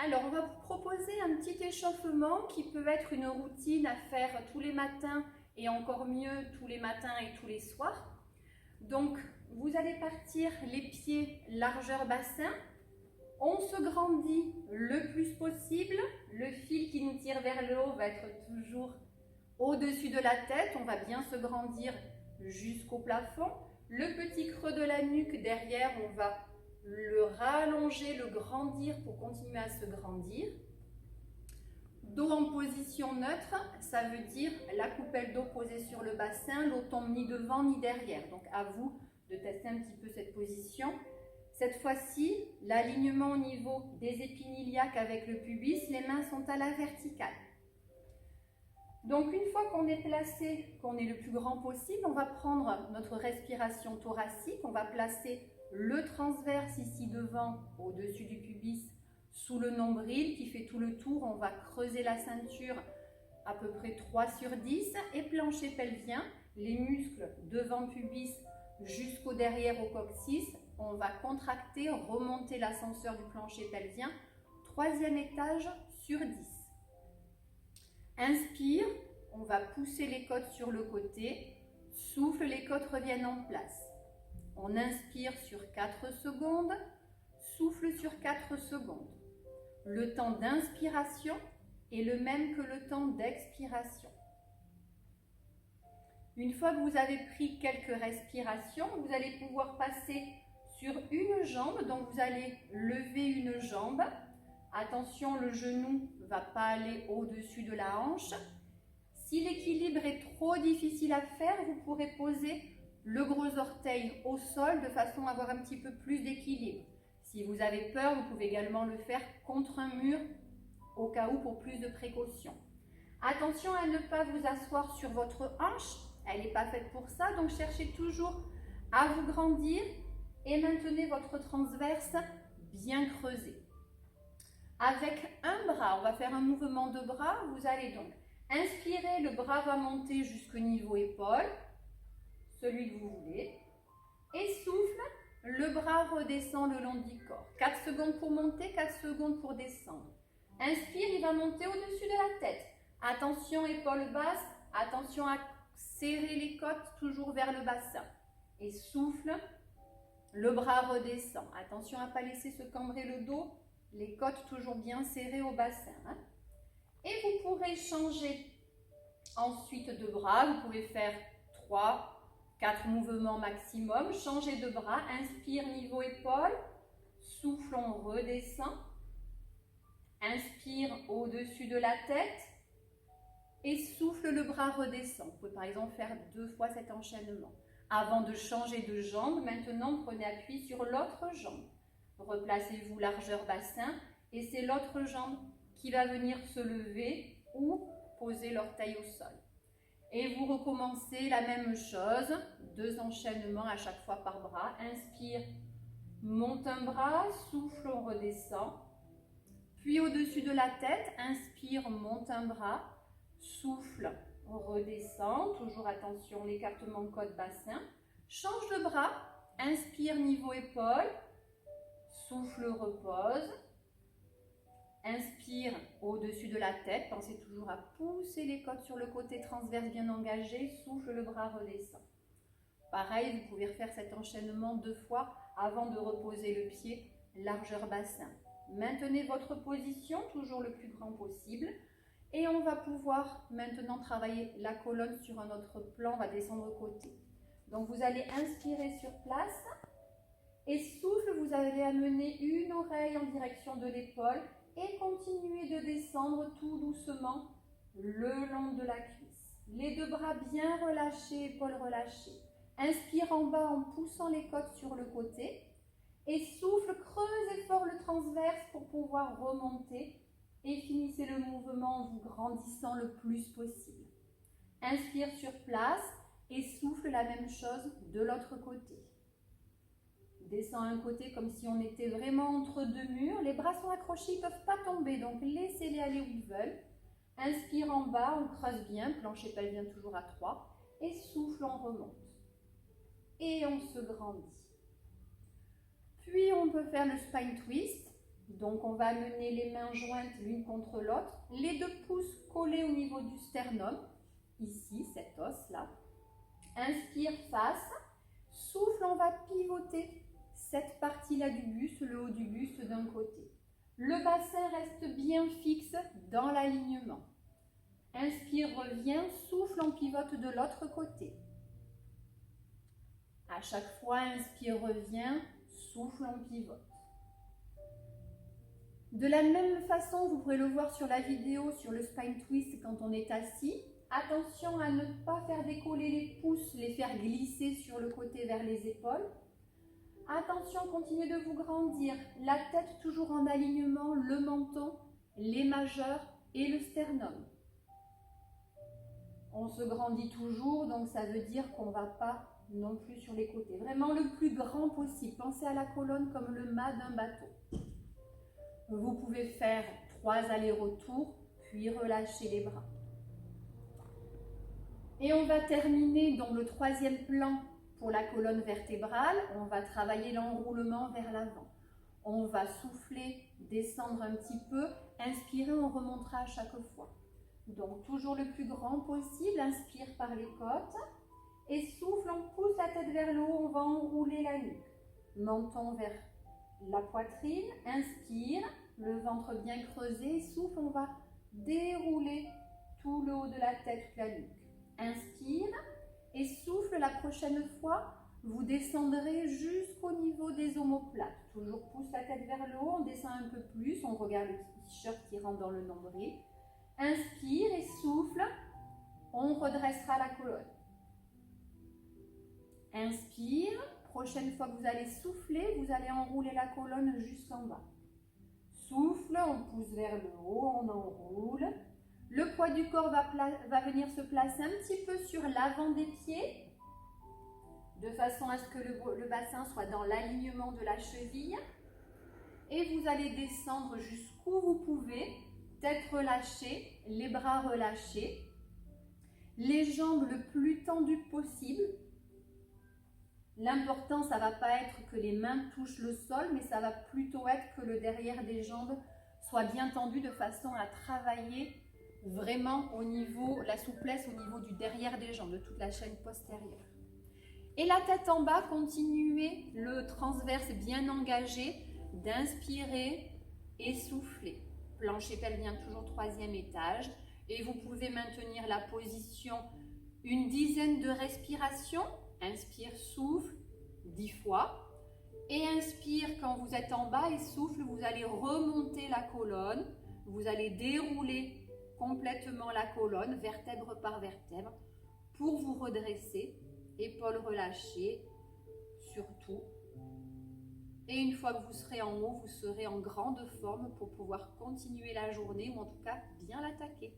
Alors, on va vous proposer un petit échauffement qui peut être une routine à faire tous les matins et encore mieux tous les matins et tous les soirs. Donc, vous allez partir les pieds largeur bassin. On se grandit le plus possible. Le fil qui nous tire vers le haut va être toujours au-dessus de la tête. On va bien se grandir jusqu'au plafond. Le petit creux de la nuque derrière, on va le rallonger, le grandir pour continuer à se grandir. Dos en position neutre, ça veut dire la coupelle d'eau posée sur le bassin, l'eau tombe ni devant ni derrière. Donc à vous de tester un petit peu cette position. Cette fois-ci, l'alignement au niveau des épines iliaques avec le pubis, les mains sont à la verticale. Donc une fois qu'on est placé, qu'on est le plus grand possible, on va prendre notre respiration thoracique, on va placer le transverse ici devant, au-dessus du pubis, sous le nombril qui fait tout le tour. On va creuser la ceinture à peu près 3 sur 10 et plancher pelvien, les muscles devant le pubis jusqu'au derrière au coccyx. On va contracter, remonter l'ascenseur du plancher pelvien, 3e étage sur 10. Inspire, on va pousser les côtes sur le côté, souffle, les côtes reviennent en place. On inspire sur 4 secondes, souffle sur 4 secondes. Le temps d'inspiration est le même que le temps d'expiration. Une fois que vous avez pris quelques respirations, vous allez pouvoir passer sur une jambe. Donc vous allez lever une jambe. Attention, le genou ne va pas aller au-dessus de la hanche. Si l'équilibre est trop difficile à faire, vous pourrez poser le gros orteil au sol de façon à avoir un petit peu plus d'équilibre. Si vous avez peur, vous pouvez également le faire contre un mur au cas où pour plus de précaution. Attention à ne pas vous asseoir sur votre hanche, elle n'est pas faite pour ça, donc cherchez toujours à vous grandir et maintenez votre transverse bien creusé. Avec un bras, on va faire un mouvement de bras, vous allez donc inspirer, le bras va monter jusqu'au niveau épaule, celui que vous voulez, et souffle, le bras redescend le long du corps. 4 secondes pour monter, 4 secondes pour descendre. Inspire, il va monter au-dessus de la tête. Attention, épaules basses, attention à serrer les côtes toujours vers le bassin. Et souffle, le bras redescend. Attention à ne pas laisser se cambrer le dos, les côtes toujours bien serrées au bassin. Et vous pourrez changer ensuite de bras, vous pouvez faire 3-4 mouvements maximum. Changez de bras, inspire niveau épaule, souffle, on redescend. Inspire au-dessus de la tête et souffle, le bras redescend. Vous pouvez par exemple faire 2 fois cet enchaînement. Avant de changer de jambe, maintenant prenez appui sur l'autre jambe. Replacez-vous largeur bassin et c'est l'autre jambe qui va venir se lever ou poser l'orteil au sol. Et vous recommencez la même chose, 2 enchaînements à chaque fois par bras. Inspire, monte un bras, souffle, on redescend. Puis au-dessus de la tête, inspire, monte un bras, souffle, on redescend. Toujours attention, l'écartement côte-bassin. Change de bras, inspire, niveau épaule, souffle, repose. Inspire au-dessus de la tête, pensez toujours à pousser les côtes sur le côté transverse bien engagé, souffle, le bras redescend. Pareil, vous pouvez refaire cet enchaînement 2 fois avant de reposer le pied, largeur bassin. Maintenez votre position, toujours le plus grand possible. Et on va pouvoir maintenant travailler la colonne sur un autre plan, on va descendre au côté. Donc vous allez inspirer sur place et souffle, vous allez amener une oreille en direction de l'épaule et continuez de descendre tout doucement le long de la cuisse. Les 2 bras bien relâchés, épaules relâchées. Inspire en bas en poussant les côtes sur le côté et souffle, creusez fort le transverse pour pouvoir remonter et finissez le mouvement en vous grandissant le plus possible. Inspire sur place et souffle la même chose de l'autre côté. Descend un côté comme si on était vraiment entre 2 murs. Les bras sont accrochés, ils ne peuvent pas tomber, donc laissez-les aller où ils veulent. Inspire en bas, on creuse bien, plancher pelvien toujours à 3. Et souffle, on remonte. Et on se grandit. Puis on peut faire le spine twist. Donc on va mener les mains jointes l'une contre l'autre, les 2 pouces collés au niveau du sternum, ici, cet os-là. Inspire, face. Souffle, on va pivoter cette partie-là du buste, le haut du buste d'un côté. Le bassin reste bien fixe dans l'alignement. Inspire, reviens, souffle, on pivote de l'autre côté. À chaque fois, inspire, reviens, souffle, on pivote. De la même façon, vous pourrez le voir sur la vidéo, sur le spine twist quand on est assis. Attention à ne pas faire décoller les pouces, les faire glisser sur le côté vers les épaules. Attention, continuez de vous grandir. La tête toujours en alignement, le menton, les majeurs et le sternum. On se grandit toujours, donc ça veut dire qu'on ne va pas non plus sur les côtés. Vraiment le plus grand possible. Pensez à la colonne comme le mât d'un bateau. Vous pouvez faire 3 allers-retours, puis relâcher les bras. Et on va terminer dans le 3e plan pour la colonne vertébrale. On va travailler l'enroulement vers l'avant. On va souffler, descendre un petit peu. Inspirer, on remontera à chaque fois. Donc toujours le plus grand possible. Inspire par les côtes. Et souffle, on pousse la tête vers le haut. On va enrouler la nuque. Menton vers la poitrine. Inspire, le ventre bien creusé. Souffle, on va dérouler tout le haut de la tête, la nuque. Inspire et souffle. La prochaine fois, vous descendrez jusqu'au niveau des omoplates. Toujours pousse la tête vers le haut, on descend un peu plus, on regarde le t-shirt qui rentre dans le nombril. Inspire et souffle, on redressera la colonne. Inspire, prochaine fois que vous allez souffler, vous allez enrouler la colonne jusqu'en bas. Souffle, on pousse vers le haut, on enroule. Le poids du corps va venir se placer un petit peu sur l'avant des pieds, de façon à ce que le bassin soit dans l'alignement de la cheville. Et vous allez descendre jusqu'où vous pouvez, tête relâchée, les bras relâchés, les jambes le plus tendues possible. L'important, ça ne va pas être que les mains touchent le sol, mais ça va plutôt être que le derrière des jambes soit bien tendu de façon à travailler vraiment au niveau, la souplesse au niveau du derrière des jambes, de toute la chaîne postérieure. Et la tête en bas, continuez le transverse bien engagé, d'inspirer et souffler. Plancher pelvien toujours 3e étage. Et vous pouvez maintenir la position une dizaine de respirations. Inspire, souffle 10 fois. Et inspire quand vous êtes en bas et souffle, vous allez remonter la colonne. Vous allez dérouler complètement la colonne, vertèbre par vertèbre, pour vous redresser, épaules relâchées, surtout. Et une fois que vous serez en haut, vous serez en grande forme pour pouvoir continuer la journée, ou en tout cas bien l'attaquer.